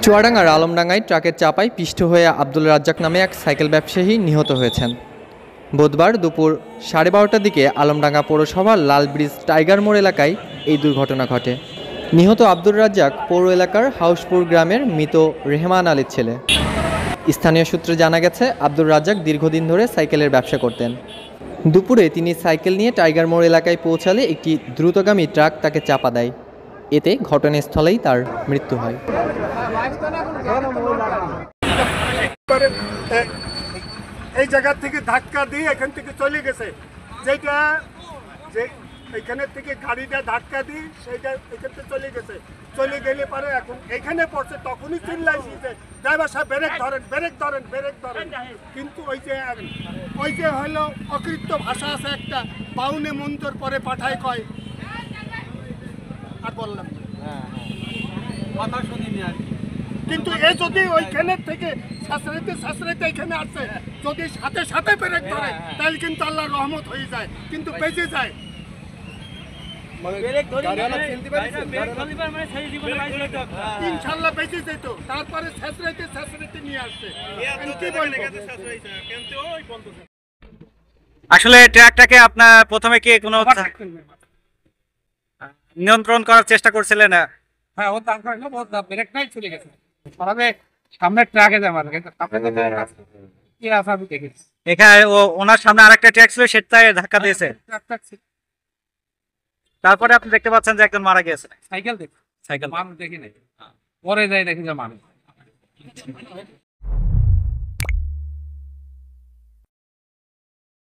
চুয়াডাঙ্গার আলমডাঙ্গায় ট্রাকের চাপায় পিষ্ট হয়ে আব্দুল রাজ্জাক নামে এক সাইকেল ব্যবসায়ী নিহত হয়েছেন। বুধবার দুপুর 12:30টার দিকে আলমডাঙ্গা পৌরসভার লাল ব্রিজ টাইগার মোড় এলাকায় এই দুর্ঘটনা ঘটে। নিহত আব্দুল রাজ্জাক পৌর এলাকার হাউসপুর গ্রামের মৃত রেহমান আলীর ছেলে। স্থানীয় সূত্রে জানা গেছে, আব্দুল রাজ্জাক দীর্ঘদিন ধরে সাইকেলের ব্যবসা করতেন। দুপুরে তিনি সাইকেল নিয়ে টাইগার মোড় এলাকায় পৌঁছালে একটি দ্রুতগামী ট্রাক তাকে চাপা দেয়। এতে ঘটনাস্থলেই তার মৃত্যু হয়। এই জায়গা থেকে ধাক্কা দিয়ে এখান থেকে চলে গেছে, যেটা যে এখানে থেকে গাড়িটা ধাক্কা দিয়ে সেইটা এখান থেকে চলে গেছে। চলে গেলে পরে এখন এখানে পড়ছে, তখনই চিল্লাইছি যে ড্রাইভার সাহেব ব্রেক ধরেন, ব্রেক ধরেন, ব্রেক ধরেন। কিন্তু ওই যে হলো অকৃত্য ভাষা আছে একটা, পাউনে মন্তর পরে পাঠায় কয়, আর বললাম কথা শুনিনি আর। কিন্তু এ যদি ওইখানের থেকে শাসরাইতে এখানে আসছে, যদি সাথে সাথে ব্রেক ধরে তাহলে কিন্তু আল্লাহর রহমত হয়ে যায়, কিন্তু বেঁচে যায়। ইনশাল্লাহ বেঁচে যেত, তারপরে শাসরাইতে নিয়ে আসছে। আসলে ট্রাকটাকে আপনার প্রথমে কি কোনো নিয়ন্ত্রণ করার চেষ্টা করছিলেন? হ্যাঁ, ও তার কারণে ও ব্রেকটাই চলে গেছে। সরাবে সামনে ট্রাকে যাবার কি আছে আমি দেখেছি। এখানে ওনার সামনে আরেকটা ট্রাক ছিল, সেটাই ধাক্কা দিয়েছে। তারপরে আপনি দেখতে পাচ্ছেন যে একজন মারা গিয়েছে। সাইকেল মানুষ দেখি নাই, পরে যাই দেখি যে মানুষ।